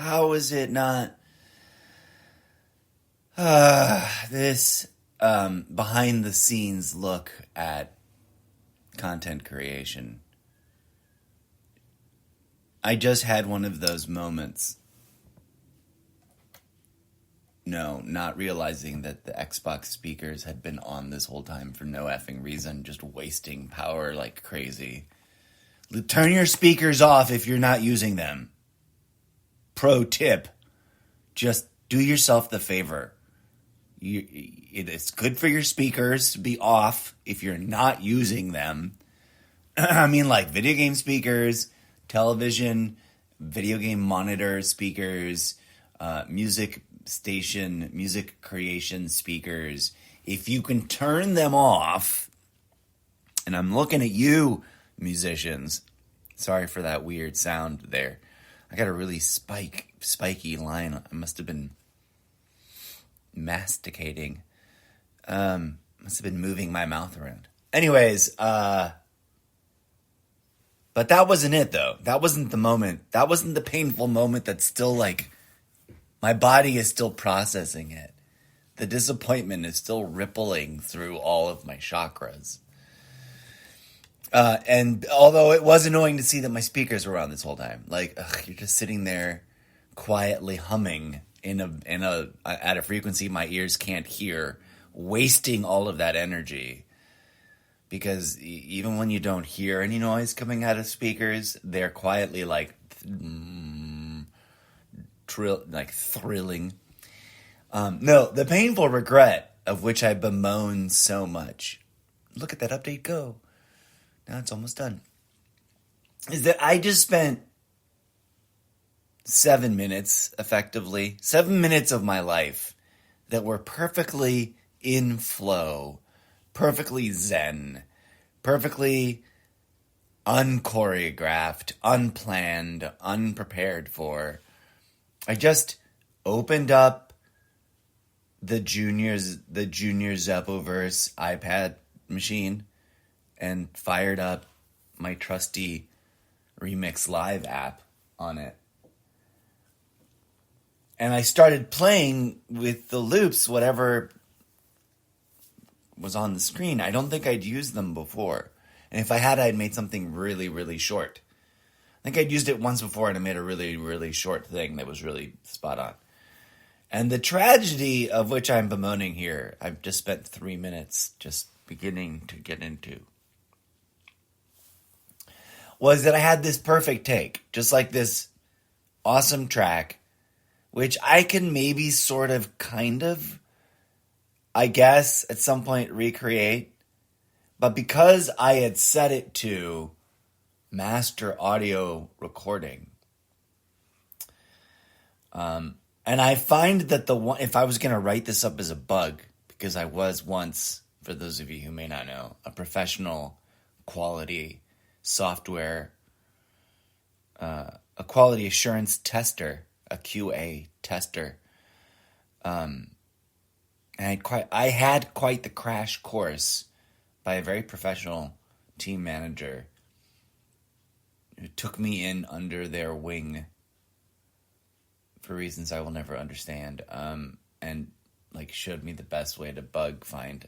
How is it not this behind the scenes look at content creation? I just had one of those moments. No, not realizing that the Xbox speakers had been on this whole time for no effing reason, just wasting power like crazy. Turn your speakers off if you're not using them. Pro tip. Just do yourself the favor. It's good for your speakers to be off if you're not using them. I mean, like video game speakers, television, video game monitor speakers, music station, music creation speakers. If you can turn them off, and I'm looking at you, musicians. Sorry for that weird sound there. I got a really spiky line. I must have been masticating. Must have been moving my mouth around. Anyways, but that wasn't it though. That wasn't the moment. That wasn't the painful moment that's still like, my body is still processing it. The disappointment is still rippling through all of my chakras. And although it was annoying to see that my speakers were on this whole time, like, you're just sitting there quietly humming at a frequency my ears can't hear, wasting all of that energy. Because even when you don't hear any noise coming out of speakers, they're quietly like thrilling. No, the painful regret of which I bemoan so much. Look at that update go. Now it's almost done. Is that I just spent 7 minutes, effectively, 7 minutes of my life that were perfectly in flow, perfectly zen, perfectly unchoreographed, unplanned, unprepared for. I just opened up the Junior Zeppoverse iPad machine and fired up my trusty Remix Live app on it. And I started playing with the loops, whatever was on the screen. I don't think I'd used them before. And if I had, I'd made something really, really short. I think I'd used it once before and I made a really, really short thing that was really spot on. And the tragedy of which I'm bemoaning here, I've just spent 3 minutes just beginning to get into, was that I had this perfect take, just like this awesome track, which I can maybe sort of, kind of, I guess, at some point recreate. But because I had set it to master audio recording, and I find that if I was going to write this up as a bug, because I was once, for those of you who may not know, a professional quality software, a quality assurance tester, a QA tester. And I had quite the crash course by a very professional team manager who took me in under their wing for reasons I will never understand, and like showed me the best way to bug find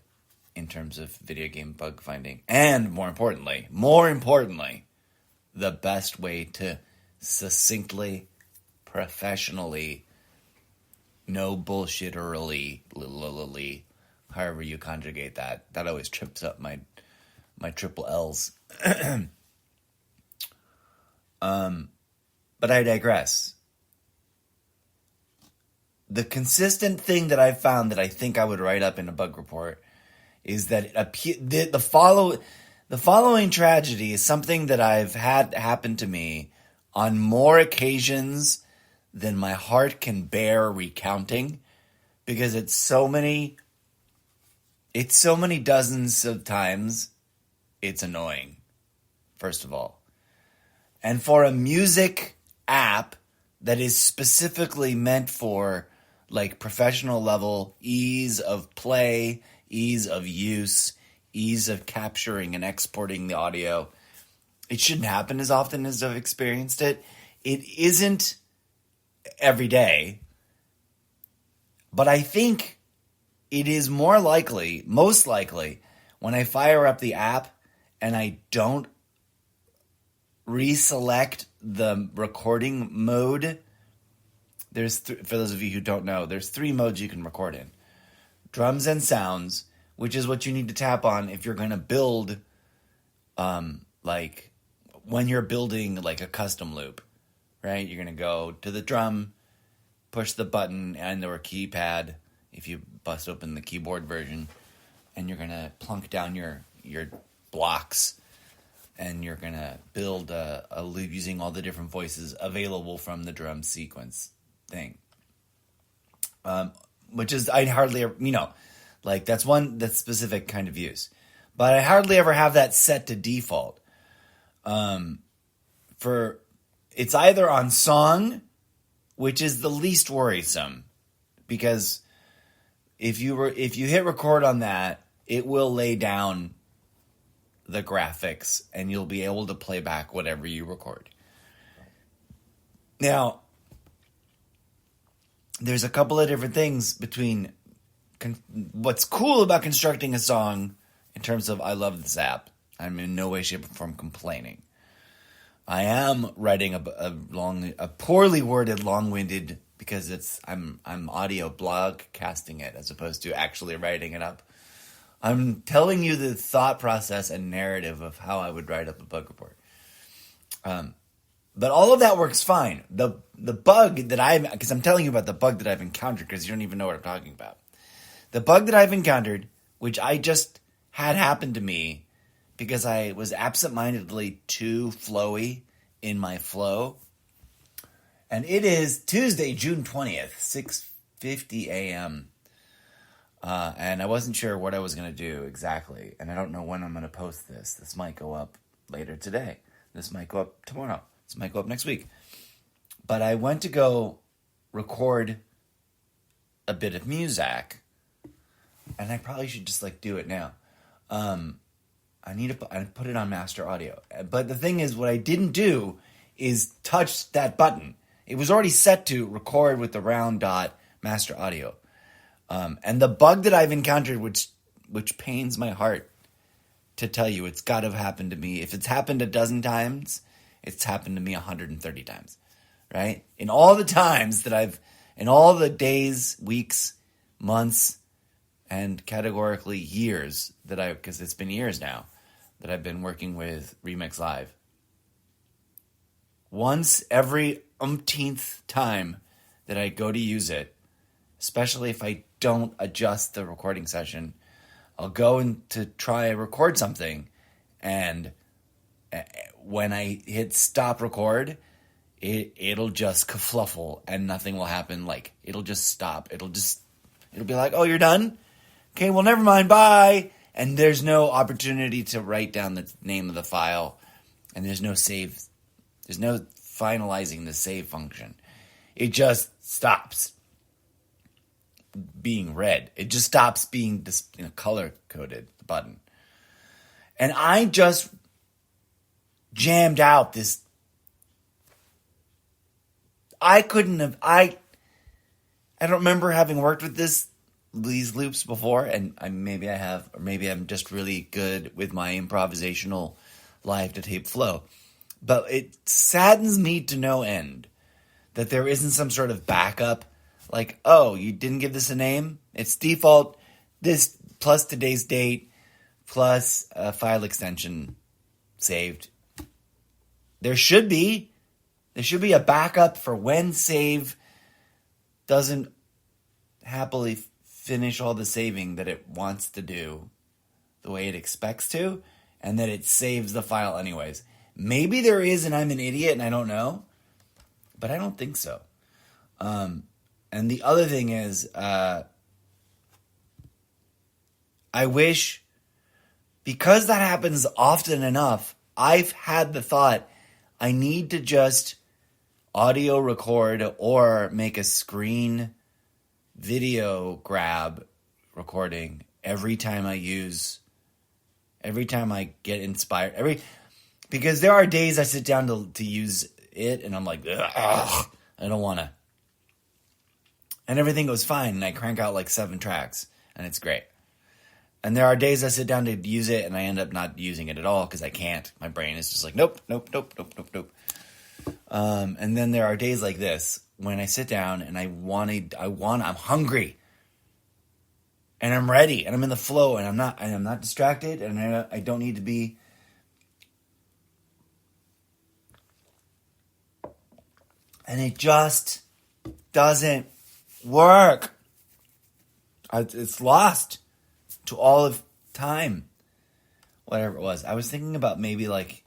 in terms of video game bug finding, and more importantly, the best way to succinctly, professionally, no bullshitterly, however you conjugate that. That always trips up my triple L's. But I digress. The consistent thing that I've found that I think I would write up in a bug report is that the following tragedy is something that I've had happen to me on more occasions than my heart can bear recounting, because it's so many dozens of times, it's annoying, first of all. And for a music app that is specifically meant for like professional level ease of play, ease of use, ease of capturing and exporting the audio, it shouldn't happen as often as I've experienced it. It isn't every day. But I think it is most likely, when I fire up the app and I don't reselect the recording mode. For those of you who don't know, there's 3 modes you can record in. Drums and sounds, which is what you need to tap on if you're going to build, like when you're building like a custom loop, right? You're going to go to the drum, push the button and or keypad if you bust open the keyboard version, and you're going to plunk down your blocks, and you're going to build a loop using all the different voices available from the drum sequence thing. Which is, I hardly ever, like that's specific kind of use. But I hardly ever have that set to default. It's either on song, which is the least worrisome, because if you hit record on that, it will lay down the graphics and you'll be able to play back whatever you record. Now, there's a couple of different things between what's cool about constructing a song in terms of I love this app. I'm in no way, shape, or form complaining. I am writing a poorly worded, long-winded, because I'm audio blog casting it as opposed to actually writing it up. I'm telling you the thought process and narrative of how I would write up a bug report. But all of that works fine. The bug that because I'm telling you about the bug that I've encountered because you don't even know what I'm talking about. The bug that I've encountered, which I just had happen to me because I was absentmindedly too flowy in my flow. And it is Tuesday, June 20th, 6:50 a.m. And I wasn't sure what I was going to do exactly. And I don't know when I'm going to post this. This might go up later today. This might go up tomorrow. This might go up next week. But I went to go record a bit of Muzak. And I probably should just do it now. I need to put it on master audio. But the thing is, what I didn't do is touch that button. It was already set to record with the round dot master audio. And the bug that I've encountered, which pains my heart to tell you, it's got to have happened to me. If it's happened a dozen times, it's happened to me 130 times, right? In all the times in all the days, weeks, months, and categorically years because it's been years now that I've been working with Remix Live. Once every umpteenth time that I go to use it, especially if I don't adjust the recording session, I'll go in to try and record something, and when I hit stop record, it'll just kerfluffle and nothing will happen. It'll just stop. It'll be like, oh, you're done? Okay, well, never mind, bye. And there's no opportunity to write down the name of the file, and there's no save. There's no finalizing the save function. It just stops being read. It just stops being color-coded, the button. And I just jammed out this. I don't remember having worked with these loops before, and maybe I have, or maybe I'm just really good with my improvisational live-to-tape flow. But it saddens me to no end that there isn't some sort of backup, oh, you didn't give this a name? It's default, this plus today's date, plus a file extension saved. There should be a backup for when save doesn't happily finish all the saving that it wants to do the way it expects to, and that it saves the file anyways. Maybe there is, and I'm an idiot and I don't know, but I don't think so. And the other thing is, I wish, because that happens often enough, I've had the thought, I need to just audio record or make a screen video grab recording every time I get inspired, because there are days I sit down to use it and I'm like, ugh, I don't want to. and everything goes fine, and I crank out like 7 tracks, and it's great. And there are days I sit down to use it, and I end up not using it at all because I can't. My brain is just like, nope. And then there are days like this when I sit down and I'm hungry, and I'm ready, and I'm in the flow, and I'm not distracted, and I don't need to be. And it just doesn't work. It's lost to all of time. Whatever it was. I was thinking about maybe like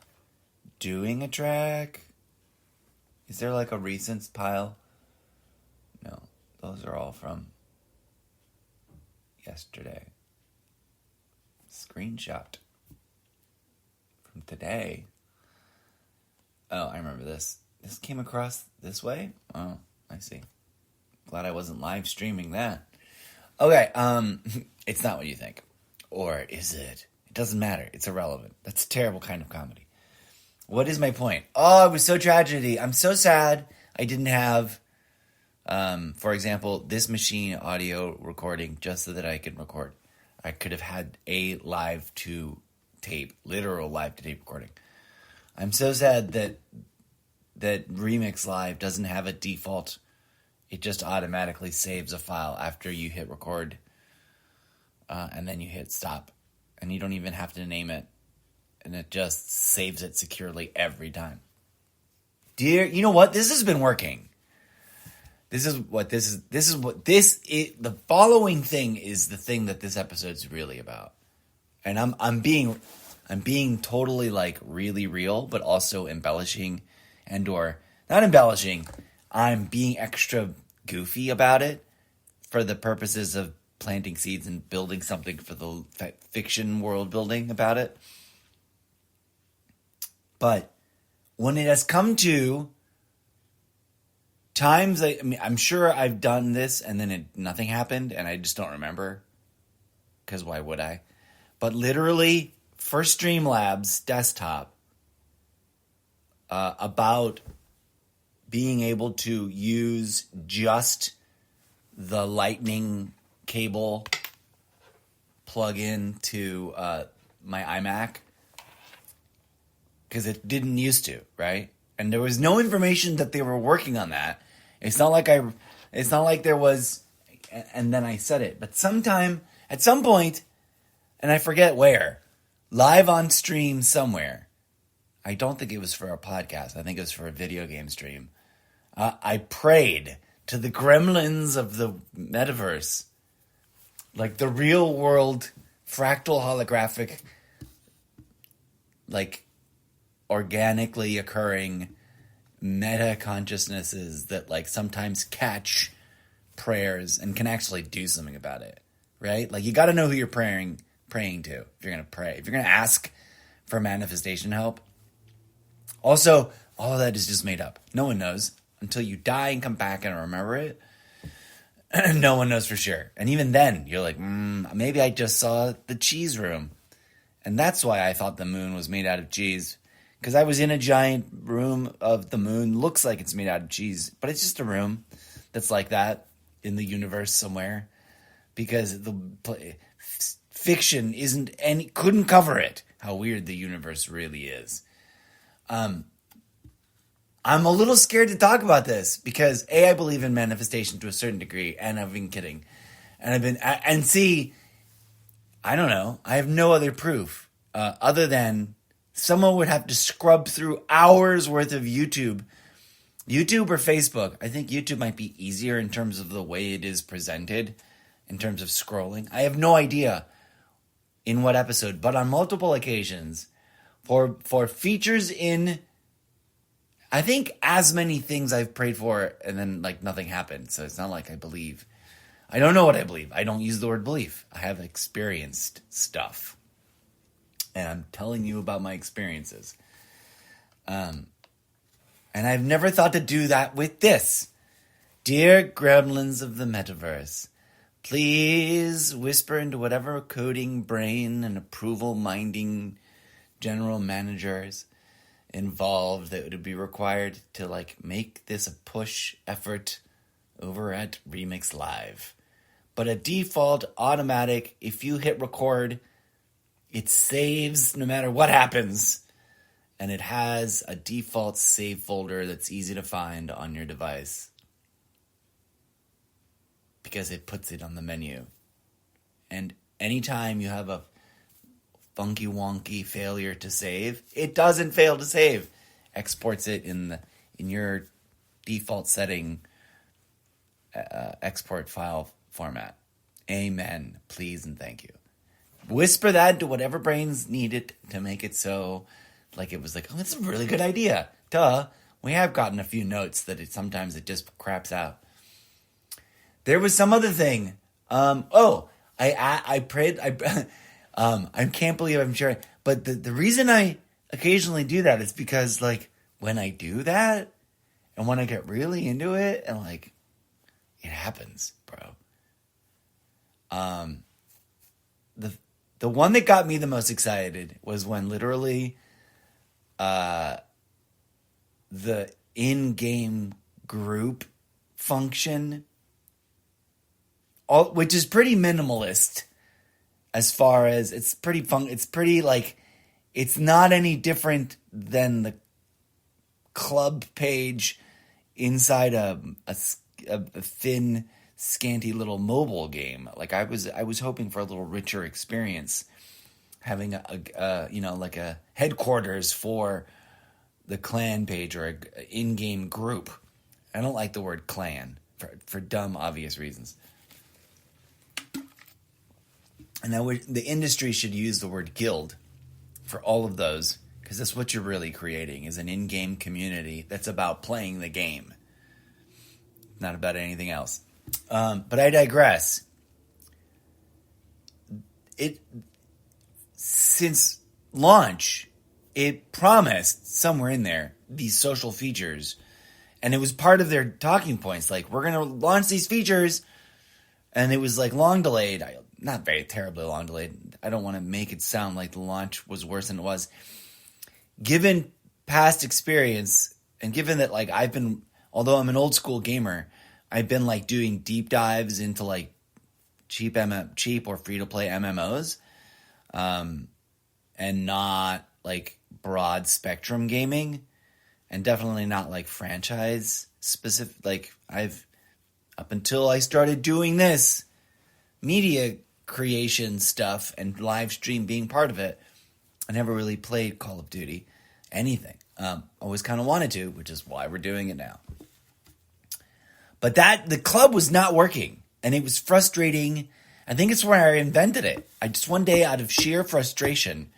doing a track. Is there like a recent pile? No, those are all from yesterday. Screenshot from today. Oh, I remember this. This came across this way? Oh, I see. Glad I wasn't live streaming that. Okay, it's not what you think. Or is it? It doesn't matter. It's irrelevant. That's a terrible kind of comedy. What is my point? Oh, it was so tragedy. I'm so sad I didn't have, for example, this machine audio recording just so that I could record. I could have had a live to tape, literal live to tape recording. I'm so sad that Remix Live doesn't have a default. It just automatically saves a file after you hit record, and then you hit stop, and you don't even have to name it, and it just saves it securely every time. You know what? This has been working. The following thing is the thing that this episode's really about, and I'm being totally like really real, but also embellishing. And/or not embellishing, I'm being extra goofy about it for the purposes of planting seeds and building something for the fiction world building about it. But when it has come to times, I'm sure I've done this and then nothing happened and I just don't remember. Because why would I? But literally, for Streamlabs desktop, about being able to use just the lightning cable plug in to my iMac, because it didn't used to, right? And there was no information that they were working on that. It's not like there was, and then I said it. But at some point, and I forget where, live on stream somewhere, I don't think it was for a podcast. I think it was for a video game stream. I prayed to the gremlins of the metaverse, like the real world fractal holographic, like organically occurring meta consciousnesses that like sometimes catch prayers and can actually do something about it, right? Like you got to know who you're praying to if you're going to pray. If you're going to ask for manifestation help. Also, all of that is just made up. No one knows until you die and come back and remember it. No one knows for sure. And even then, you're like, maybe I just saw the cheese room. And that's why I thought the moon was made out of cheese. Because I was in a giant room of the moon. Looks like it's made out of cheese. But it's just a room that's like that in the universe somewhere. Because the fiction couldn't cover it. How weird the universe really is. I'm a little scared to talk about this because I believe in manifestation to a certain degree, and I've been kidding, and I don't know. I have no other proof other than someone would have to scrub through hours worth of YouTube or Facebook. I think YouTube might be easier in terms of the way it is presented, in terms of scrolling. I have no idea in what episode, but on multiple occasions. For features in, I think, as many things I've prayed for, and then like nothing happened. So it's not like I believe. I don't know what I believe. I don't use the word belief. I have experienced stuff, and I'm telling you about my experiences. And I've never thought to do that with this. Dear gremlins of the metaverse, please whisper into whatever coding brain and approval minding general managers involved that would be required to like make this a push effort over at Remix Live. But a default automatic, if you hit record, it saves no matter what happens. And it has a default save folder that's easy to find on your device. Because it puts it on the menu. And anytime you have a funky wonky failure to save, it doesn't fail to save. Exports it in your default setting export file format. Amen. Please and thank you. Whisper that to whatever brains need it to make it so like it was like, oh, that's a really good idea. Duh. We have gotten a few notes that sometimes it just craps out. There was some other thing. I prayed. I can't believe I'm sharing. But the reason I occasionally do that is because, like, when I do that and when I get really into it and, like, it happens, bro. The one that got me the most excited was when literally the in-game group function, which is pretty minimalist as far as it's pretty like, it's not any different than the club page inside a thin, scanty little mobile game. Like I was hoping for a little richer experience, having like a headquarters for the clan page or a in-game group. I don't like the word clan for dumb, obvious reasons. And the industry should use the word guild for all of those, because that's what you're really creating, is an in-game community that's about playing the game, not about anything else. But I digress. Since launch, it promised somewhere in there these social features, and it was part of their talking points. Like, we're going to launch these features, and it was like long delayed. Not very terribly long delayed. I don't want to make it sound like the launch was worse than it was. Given past experience, and given that, like, although I'm an old school gamer, I've been like doing deep dives into like cheap or free to play MMOs, and not like broad spectrum gaming, and definitely not like franchise specific. Like, up until I started doing this media creation stuff and live stream being part of it, I never really played Call of Duty, anything. Always kind of wanted to, which is why we're doing it now. But the club was not working, and it was frustrating. I think it's where I invented it. I just one day, out of sheer frustration,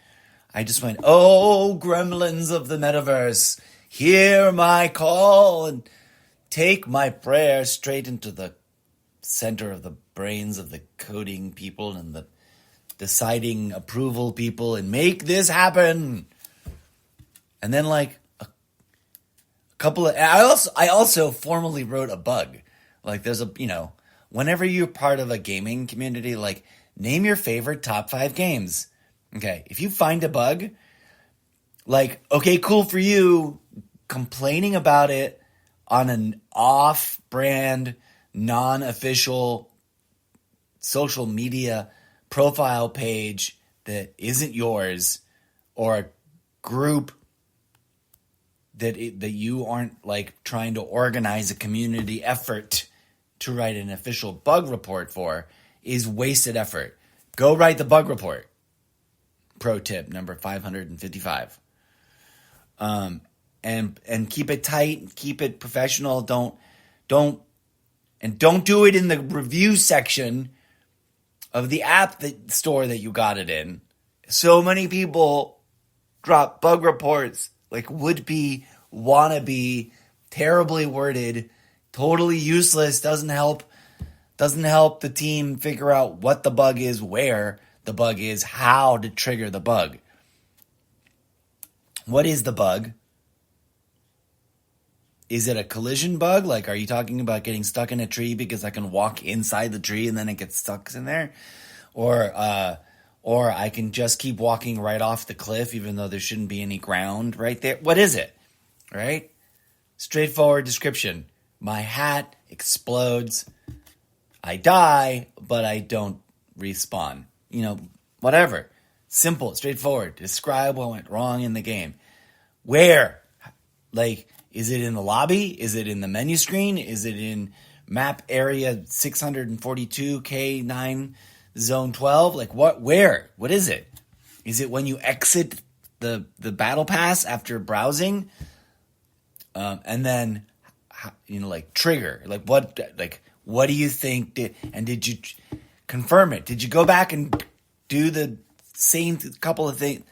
I just went, "Oh, gremlins of the metaverse, hear my call and take my prayer straight into the center of the brains of the coding people and the deciding approval people, and make this happen." And then, like, I also formally wrote a bug. Like, there's whenever you're part of a gaming community, like, name your favorite top 5 games. Okay, if you find a bug, like, okay, cool for you, complaining about it on an off-brand, non-official social media profile page that isn't yours, or a group that you aren't like trying to organize a community effort to write an official bug report for, is wasted effort. Go write the bug report. Pro tip number 555. And keep it tight, keep it professional. Don't do it in the review section of the app store that you got it in. So many people drop bug reports, like would-be, wannabe, terribly worded, totally useless, doesn't help the team figure out what the bug is, where the bug is, how to trigger the bug. What is the bug? Is it a collision bug? Like, are you talking about getting stuck in a tree because I can walk inside the tree and then it gets stuck in there? Or I can just keep walking right off the cliff even though there shouldn't be any ground right there? What is it? Right? Straightforward description. My hat explodes. I die, but I don't respawn. Whatever. Simple, straightforward. Describe what went wrong in the game. Where? Like, is it in the lobby? Is it in the menu screen? Is it in map area 642K9 zone 12? Like, what? Where? What is it? Is it when you exit the battle pass after browsing? And then, like, trigger. Like, what do you think did you confirm it? Did you go back and do the same couple of things?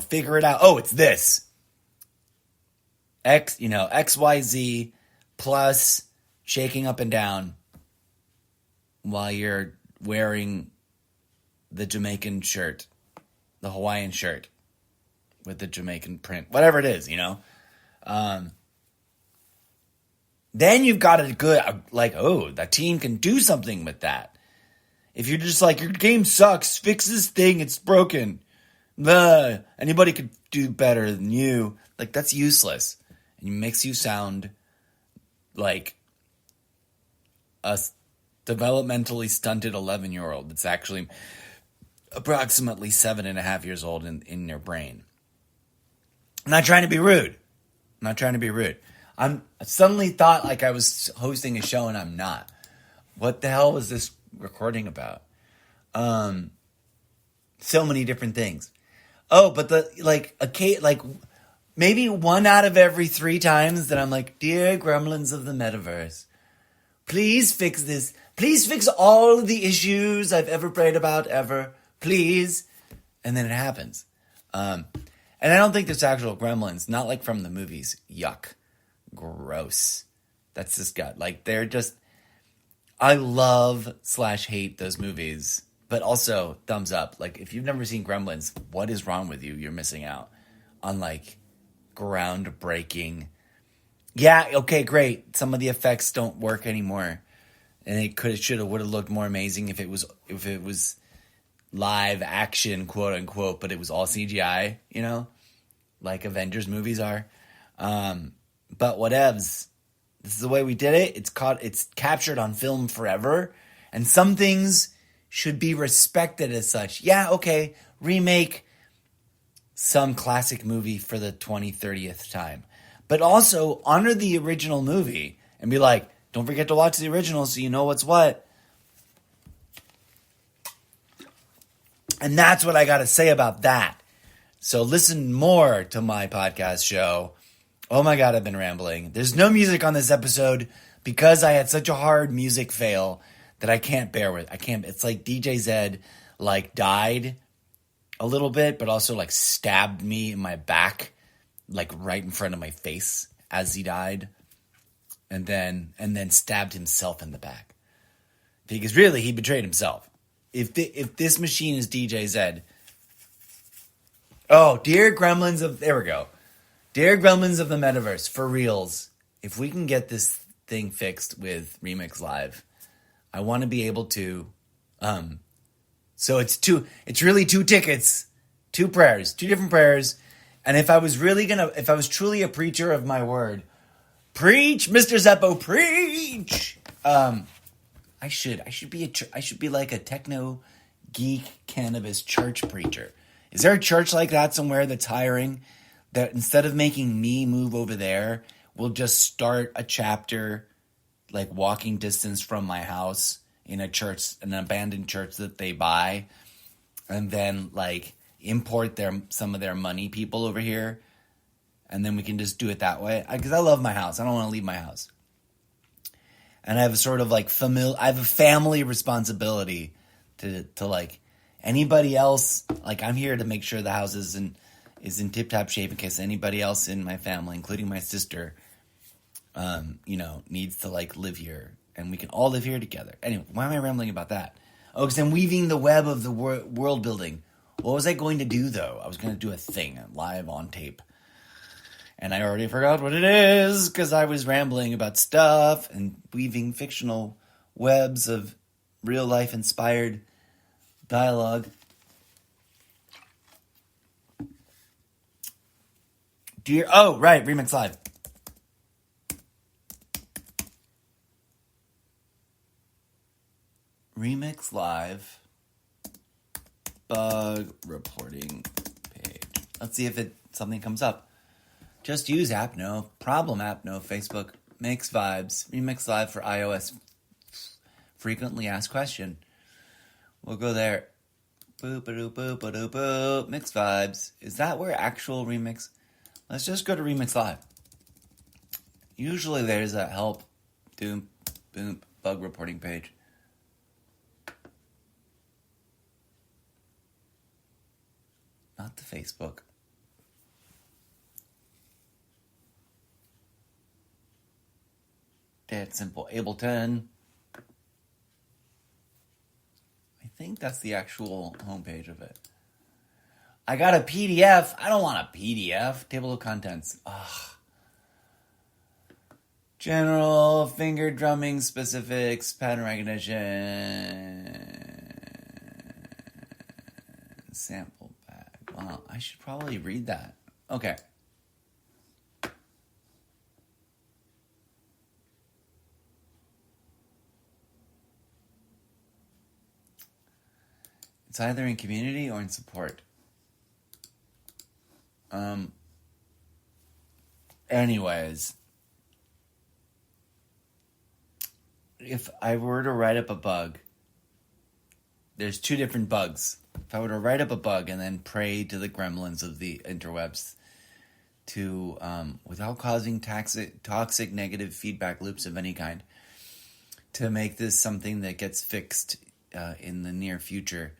Figure it out. Oh, it's this. XYZ plus shaking up and down while you're wearing the Jamaican shirt, the Hawaiian shirt with the Jamaican print, whatever it is, then you've got a good, that team can do something with that. If you're just like, your game sucks, fix this thing, it's broken. Anybody could do better than you. Like, that's useless. And it makes you sound like a developmentally stunted 11-year-old that's actually approximately 7.5 years old in their brain. I'm not trying to be rude. I suddenly thought like I was hosting a show and I'm not. What the hell was this recording about? So many different things. Oh, but maybe 1 out of every 3 times that I'm like, dear gremlins of the metaverse, please fix this. Please fix all of the issues I've ever prayed about ever. Please. And then it happens. And I don't think there's actual gremlins, not like from the movies. Yuck. Gross. That's just gut. Like, they're just, I love/hate those movies, but also thumbs up. Like, if you've never seen Gremlins, what is wrong with you? You're missing out on like groundbreaking. Yeah, okay, great. Some of the effects don't work anymore, and it would have looked more amazing if it was live action, quote unquote, but it was all CGI, like Avengers movies are. But whatevs. This is the way we did it. It's captured on film forever, and some things should be respected as such. Yeah, okay, remake some classic movie for the 20-30th time. But also honor the original movie and be like, don't forget to watch the original so you know what's what. And that's what I got to say about that. So listen more to my podcast show. Oh my God, I've been rambling. There's no music on this episode because I had such a hard music fail that I can't bear with. It's like DJ Zed died a little bit, but also stabbed me in my back, right in front of my face as he died, and then stabbed himself in the back. Because really, he betrayed himself. If this machine is DJ Zed, oh, dear gremlins of, there we go. Dear gremlins of the metaverse, for reals, if we can get this thing fixed with Remix Live, I want to be able to, so it's really 2 tickets, 2 prayers, 2 different prayers. And if I was truly a preacher of my word, preach, Mr. Zeppo, preach. I should be like a techno geek cannabis church preacher. Is there a church like that somewhere that's hiring that instead of making me move over there, will just start a chapter walking distance from my house in a church, an abandoned church that they buy, and then import some of their money people over here, and then we can just do it that way. Because I love my house. I don't want to leave my house. And I have a sort of I have a family responsibility to anybody else. I'm here to make sure the house is in tip-top shape in case anybody else in my family, including my sister, needs to live here, and we can all live here together. Anyway, why am I rambling about that? Oh, because I'm weaving the web of the world building. What was I going to do, though? I was going to do a thing live on tape. And I already forgot what it is because I was rambling about stuff and weaving fictional webs of real-life inspired dialogue. Oh, right, Remix Live. Remix Live bug reporting page. Let's see if something comes up. Just use app, no problem app, no Facebook. Mix Vibes. Remix Live for iOS. Frequently asked question. We'll go there. Boop, ba-doop, boop, ba-doop, boop. Mix Vibes. Is that where actual remix? Let's just go to Remix Live. Usually there's a help, boom, bug reporting page. Not the Facebook. Dead simple. Ableton. I think that's the actual homepage of it. I got a PDF. I don't want a PDF. Table of contents. Ugh. General, finger drumming, specifics, pattern recognition, sample bag. Wow, I should probably read that. Okay. It's either in community or in support. Anyways, if I were to write up a bug, there's two different bugs. If I were to write up a bug and then pray to the gremlins of the interwebs to, without causing toxic negative feedback loops of any kind, to make this something that gets fixed in the near future.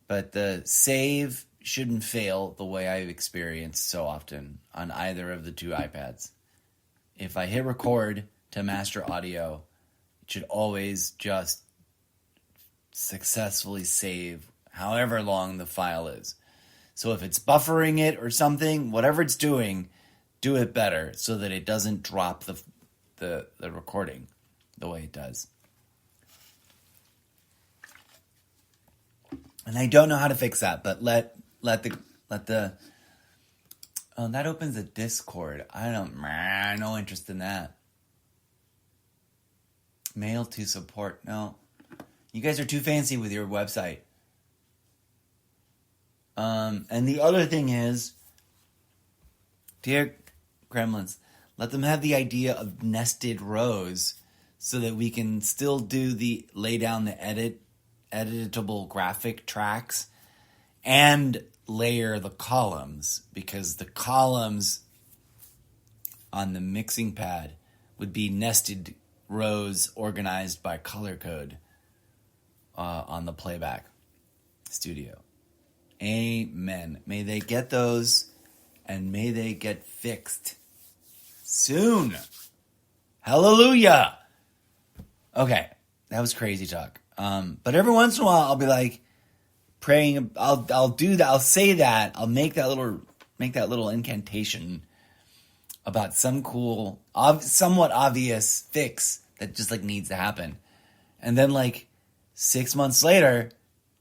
But the save shouldn't fail the way I've experienced so often on either of the two iPads. If I hit record to master audio, it should always just successfully save however long the file is. So if it's buffering it or something, whatever it's doing, do it better so that it doesn't drop the recording the way it does. And I don't know how to fix that, but let the that opens a Discord. No interest in that. Mail to support. No. You guys are too fancy with your website. And the other thing is, dear Gremlins, let them have the idea of nested rows so that we can still lay down the editable graphic tracks and layer the columns, because the columns on the mixing pad would be nested rows organized by color code on the playback studio. Amen. May they get those, and may they get fixed soon. Hallelujah. Okay, that was crazy talk. But every once in a while, I'll be like praying. I'll do that. I'll say that. I'll make that little incantation about some cool, somewhat obvious fix that just like needs to happen, and then like 6 months later,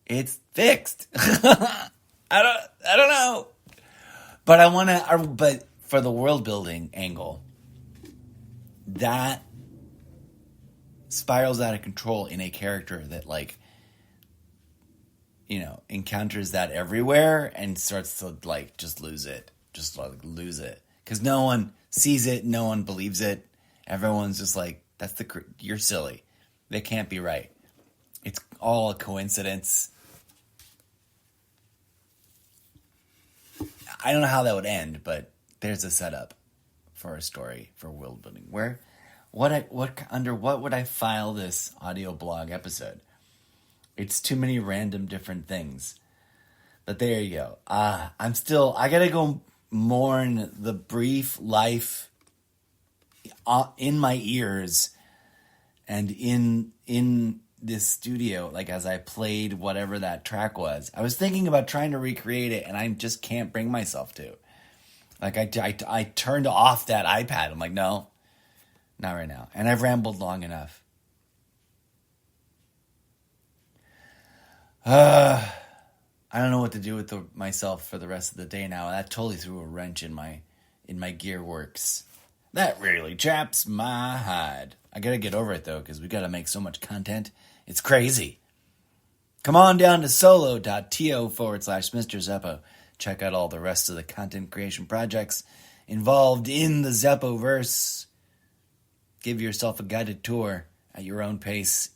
it's fixed. I don't know, but but for the world building angle, that spirals out of control in a character that like, encounters that everywhere and starts to like just lose it, because no one sees it, no one believes it. Everyone's just like, you're silly. That can't be right. It's all a coincidence. I don't know how that would end, but there's a setup for a story for world building. Under what would I file this audio blog episode? It's too many random different things. But there you go. I gotta go mourn the brief life in my ears and in this studio, like as I played whatever that track was. I was thinking about trying to recreate it, and I just can't bring myself to. Like I turned off that iPad. I'm like, no, not right now. And I've rambled long enough. I don't know what to do with myself for the rest of the day now. That totally threw a wrench in my gear works. That really chaps my hide. I gotta get over it though, because we gotta make so much content. It's crazy. Come on down to solo.to/Mr. Zeppo. Check out all the rest of the content creation projects involved in the Zeppoverse. Give yourself a guided tour at your own pace